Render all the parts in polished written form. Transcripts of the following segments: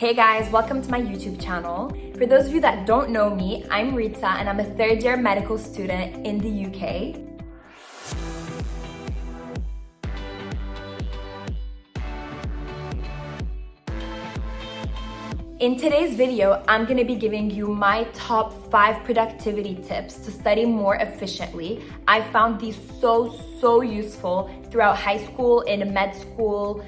Hey guys, welcome to my YouTube channel. For those of you that don't know me, I'm Rita and I'm a third year medical student in the UK. In today's video, I'm going to be giving you my top 5 productivity tips to study more efficiently. I found these so useful throughout high school, in med school,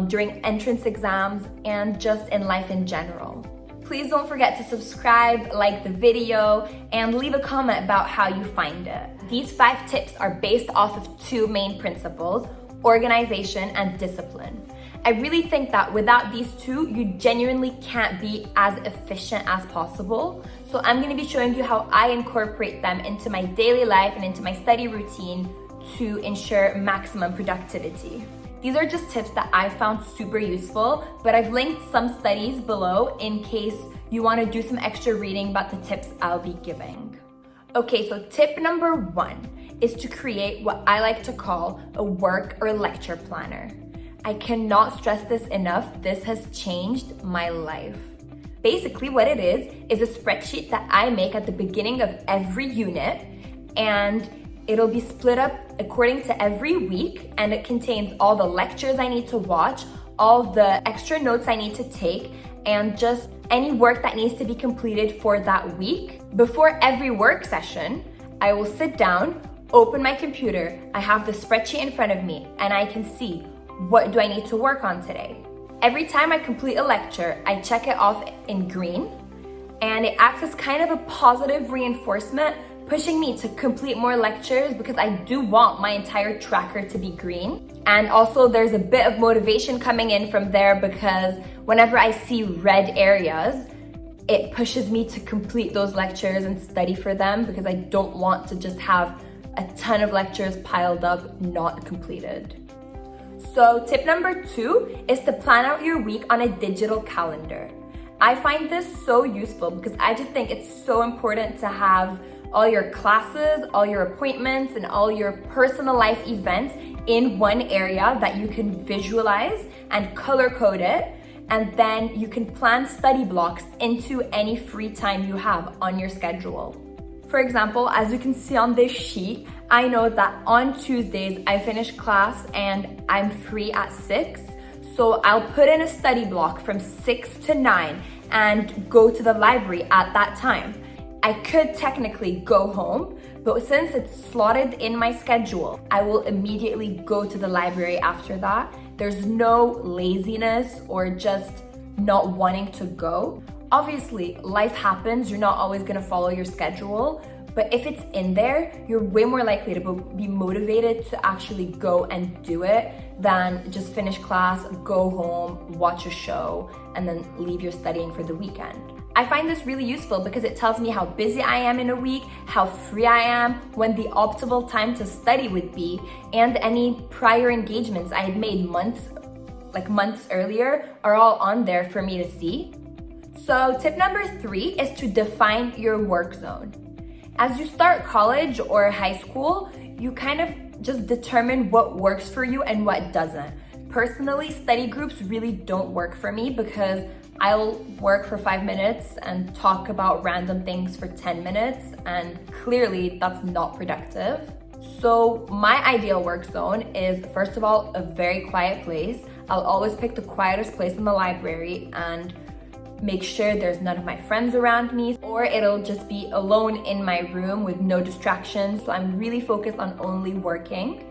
during entrance exams, and just in life in general. Please don't forget to subscribe, like the video, and leave a comment about how you find it. These 5 tips are based off of 2 main principles: organization and discipline. I really think that without these 2, you genuinely can't be as efficient as possible. So I'm going to be showing you how I incorporate them into my daily life and into my study routine to ensure maximum productivity. These are just tips that I found super useful, but I've linked some studies below in case you want to do some extra reading about the tips I'll be giving. Okay, so tip number 1 is to create what I like to call a work or lecture planner. I cannot stress this enough. This has changed my life. Basically, what it is a spreadsheet that I make at the beginning of every unit, and it'll be split up according to every week, and it contains all the lectures I need to watch, all the extra notes I need to take, and just any work that needs to be completed for that week. Before every work session, I will sit down, open my computer, I have the spreadsheet in front of me, and I can see, what do I need to work on today? Every time I complete a lecture, I check it off in green, and it acts as kind of a positive reinforcement, pushing me to complete more lectures because I do want my entire tracker to be green. And also there's a bit of motivation coming in from there because whenever I see red areas, it pushes me to complete those lectures and study for them because I don't want to just have a ton of lectures piled up, not completed. So tip number 2 is to plan out your week on a digital calendar. I find this so useful because I just think it's so important to have all your classes, all your appointments, and all your personal life events in one area that you can visualize and color code it, and then you can plan study blocks into any free time you have on your schedule. For example, as you can see on this sheet, I know that on Tuesdays I finish class and I'm free at 6. So I'll put in a study block from 6 to 9 and go to the library at that time. I could technically go home, but since it's slotted in my schedule, I will immediately go to the library after that. There's no laziness or just not wanting to go. Obviously, life happens, you're not always gonna follow your schedule, but if it's in there, you're way more likely to be motivated to actually go and do it than just finish class, go home, watch a show, and then leave your studying for the weekend. I find this really useful because it tells me how busy I am in a week, how free I am, when the optimal time to study would be, and any prior engagements I had made months earlier are all on there for me to see. So tip number 3 is to define your work zone. As you start college or high school, you kind of just determine what works for you and what doesn't. Personally, study groups really don't work for me because I'll work for 5 minutes and talk about random things for 10 minutes, and clearly that's not productive. So my ideal work zone is, first of all, a very quiet place. I'll always pick the quietest place in the library and make sure there's none of my friends around me, or it'll just be alone in my room with no distractions, so I'm really focused on only working.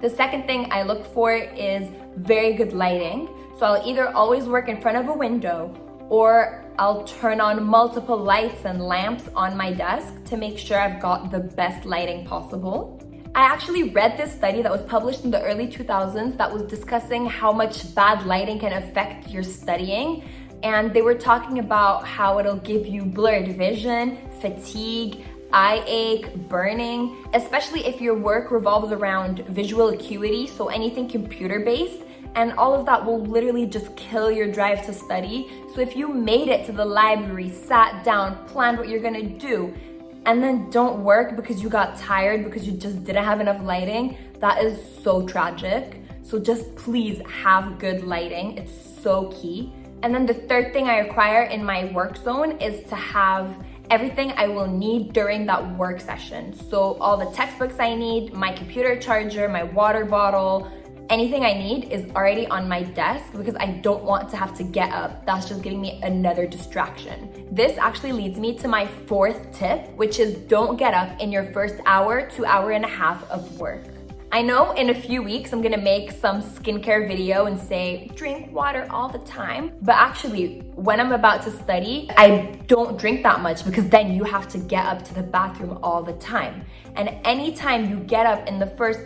The second thing I look for is very good lighting. So I'll either always work in front of a window, or I'll turn on multiple lights and lamps on my desk to make sure I've got the best lighting possible. I actually read this study that was published in the early 2000s that was discussing how much bad lighting can affect your studying. And they were talking about how it'll give you blurred vision, fatigue, eye ache, burning, especially if your work revolves around visual acuity, so anything computer-based, and all of that will literally just kill your drive to study. So if you made it to the library, sat down, planned what you're gonna do, and then don't work because you got tired because you just didn't have enough lighting, that is so tragic. So just please have good lighting, it's so key. And then the third thing I require in my work zone is to have everything I will need during that work session. So all the textbooks I need, my computer charger, my water bottle, anything I need is already on my desk because I don't want to have to get up. That's just giving me another distraction. This actually leads me to my fourth tip, which is don't get up in your first hour to hour and a half of work. I know in a few weeks I'm gonna make some skincare video and say drink water all the time, but actually when I'm about to study, I don't drink that much because then you have to get up to the bathroom all the time. And anytime you get up in the first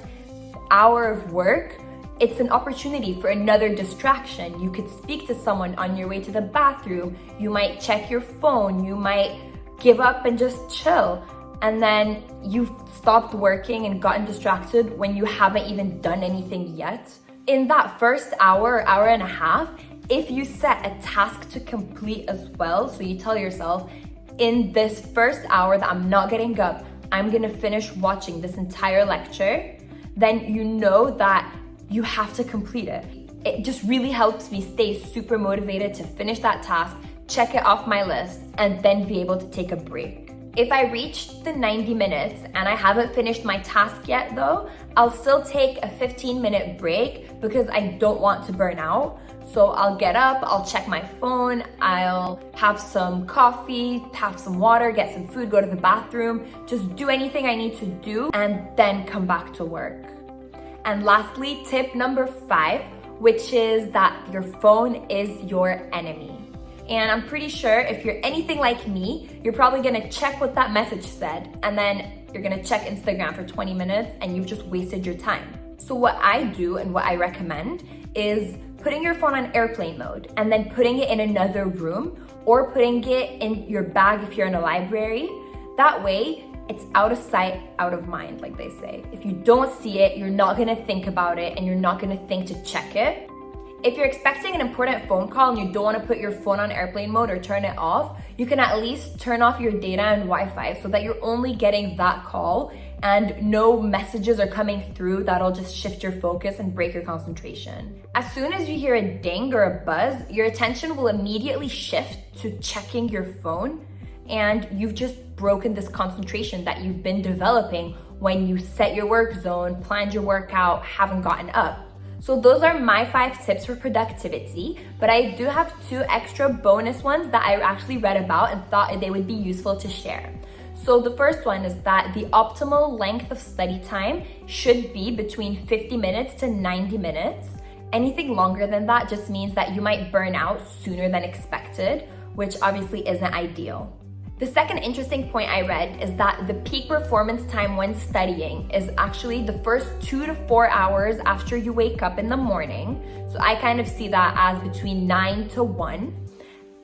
hour of work, it's an opportunity for another distraction. You could speak to someone on your way to the bathroom, you might check your phone, you might give up and just chill. And then you've stopped working and gotten distracted when you haven't even done anything yet. In that first hour or hour and a half, if you set a task to complete as well, so you tell yourself, in this first hour that I'm not getting up, I'm gonna finish watching this entire lecture, then you know that you have to complete it. It just really helps me stay super motivated to finish that task, check it off my list, and then be able to take a break. If I reach the 90 minutes and I haven't finished my task yet though, I'll still take a 15-minute break because I don't want to burn out. So I'll get up, I'll check my phone, I'll have some coffee, have some water, get some food, go to the bathroom, just do anything I need to do and then come back to work. And lastly, tip number 5, which is that your phone is your enemy. And I'm pretty sure if you're anything like me, you're probably gonna check what that message said, and then you're gonna check Instagram for 20 minutes and you've just wasted your time. So what I do and what I recommend is putting your phone on airplane mode and then putting it in another room or putting it in your bag if you're in a library. That way, it's out of sight, out of mind, like they say. If you don't see it, you're not gonna think about it and you're not gonna think to check it. If you're expecting an important phone call and you don't want to put your phone on airplane mode or turn it off, you can at least turn off your data and Wi-Fi so that you're only getting that call and no messages are coming through that'll just shift your focus and break your concentration. As soon as you hear a ding or a buzz, your attention will immediately shift to checking your phone, and you've just broken this concentration that you've been developing when you set your work zone, planned your workout, haven't gotten up. So those are my 5 tips for productivity, but I do have 2 extra bonus ones that I actually read about and thought they would be useful to share. So the first one is that the optimal length of study time should be between 50 minutes to 90 minutes. Anything longer than that just means that you might burn out sooner than expected, which obviously isn't ideal. The second interesting point I read is that the peak performance time when studying is actually the first 2 to 4 hours after you wake up in the morning. So I kind of see that as between 9 to 1.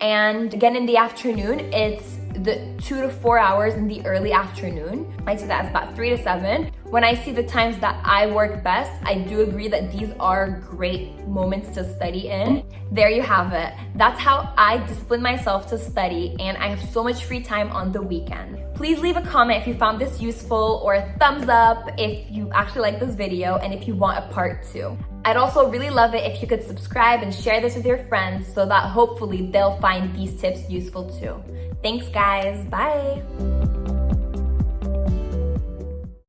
And again, in the afternoon, it's the 2 to 4 hours in the early afternoon. I see that as about 3 to 7. When I see the times that I work best, I do agree that these are great moments to study in. There you have it. That's how I discipline myself to study, and I have so much free time on the weekend. Please leave a comment if you found this useful, or a thumbs up if you actually like this video and if you want a part 2. I'd also really love it if you could subscribe and share this with your friends so that hopefully they'll find these tips useful too. Thanks guys, bye!